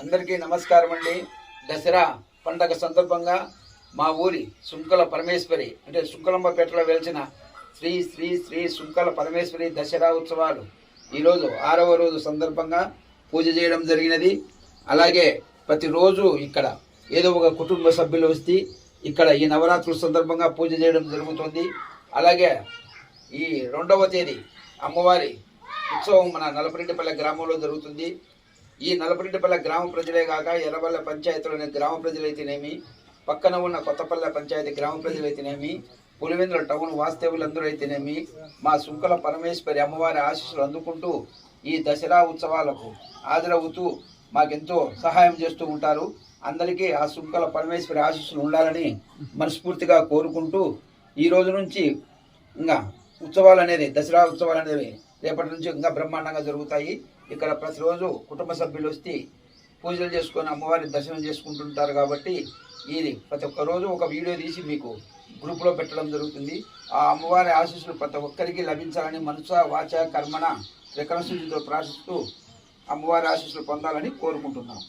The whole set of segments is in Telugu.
అందరికీ నమస్కారం అండి. దసరా పండగ సందర్భంగా మా ఊరి సుంకల పరమేశ్వరి అంటే సుంకలమ్మపేటలో వెలిసిన శ్రీ శ్రీ శ్రీ సుంకల పరమేశ్వరి దసరా ఉత్సవాలు ఈరోజు 6వ రోజు సందర్భంగా పూజ చేయడం జరిగినది. అలాగే ప్రతిరోజు ఇక్కడ ఏదో ఒక కుటుంబ సభ్యులు వస్తే ఇక్కడ ఈ నవరాత్రుల సందర్భంగా పూజ చేయడం జరుగుతుంది. అలాగే ఈ 2వ తేదీ అమ్మవారి ఉత్సవం మన నలపరెడ్డిపల్లె గ్రామంలో జరుగుతుంది. ఈ నలపరెడ్డిపల్లె గ్రామ ప్రజలే కాక ఎర్రబల్లె పంచాయతీలోని గ్రామ ప్రజలైతేనేమి, పక్కన ఉన్న కొత్తపల్లె పంచాయతీ గ్రామ ప్రజలైతేనేమి, పులివెందుల టౌన్ వాస్తవ్యులందరూ అయితేనేమి మా సుంకల పరమేశ్వరి అమ్మవారి ఆశీస్సులు అందుకుంటూ ఈ దసరా ఉత్సవాలకు హాజరవుతూ మాకెంతో సహాయం చేస్తూ ఉంటారు. అందరికీ ఆ సుంకల పరమేశ్వరి ఆశీస్సులు ఉండాలని మనస్ఫూర్తిగా కోరుకుంటూ ఈ రోజు నుంచి ఇంకా ఉత్సవాలు అనేది దసరా ఉత్సవాలు అనేవి రేపటి నుంచి ఇంకా బ్రహ్మాండంగా జరుగుతాయి. ఇక్కడ ప్రతిరోజు కుటుంబ సభ్యులు వస్తే పూజలు చేసుకొని అమ్మవారి దర్శనం చేసుకుంటుంటారు. కాబట్టి ఇది ప్రతి ఒక్క రోజు ఒక వీడియో తీసి మీకు గ్రూప్లో పెట్టడం జరుగుతుంది. ఆ అమ్మవారి ఆశీస్సులు ప్రతి ఒక్కరికి లభించాలని మనస వాచ కర్మణ త్రికరణశుద్ధితో ప్రార్థిస్తూ అమ్మవారి ఆశీస్సులు పొందాలని కోరుకుంటున్నాం.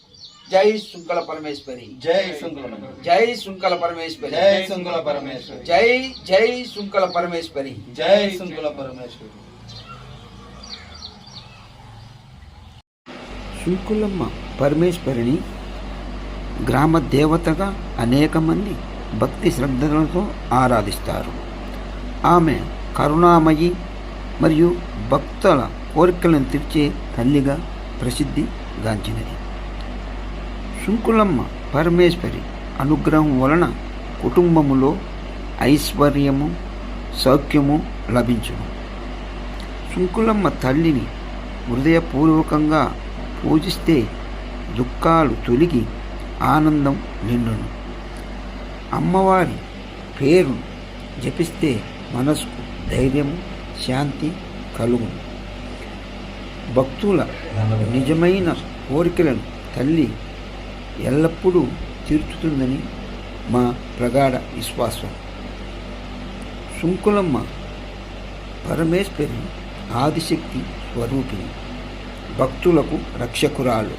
జై సుంకల పరమేశ్వరి, జై సుంకల, జై సుంకల పరమేశ్వరి, జై సుంకల పరమేశ్వరి, జై జై సుంకల పరమేశ్వరి, జై సుంకల పరమేశ్వరి. సుంకులమ్మ పరమేశ్వరిని గ్రామ దేవతగా అనేక మంది భక్తి శ్రద్ధలతో ఆరాధిస్తారు. ఆమె కరుణామయి మరియు భక్తుల కోరికలను తీర్చే తల్లిగా ప్రసిద్ధి గాంచినది. సుంకులమ్మ పరమేశ్వరి అనుగ్రహం వలన కుటుంబములో ఐశ్వర్యము సౌఖ్యము లభించును. సుంకులమ్మ తల్లిని హృదయపూర్వకంగా పూజిస్తే దుఃఖాలు తొలగి ఆనందం నిండును. అమ్మవారి పేరు జపిస్తే మనసుకు ధైర్యము శాంతి కలుగును. భక్తుల నిజమైన కోరికలను తల్లి ఎల్లప్పుడూ తీర్చుతుందని మా ప్రగాఢ విశ్వాసం. సుంకులమ్మ పరమేశ్వరి ఆదిశక్తి స్వరూపిణి, భక్తులకు రక్షకురాలు.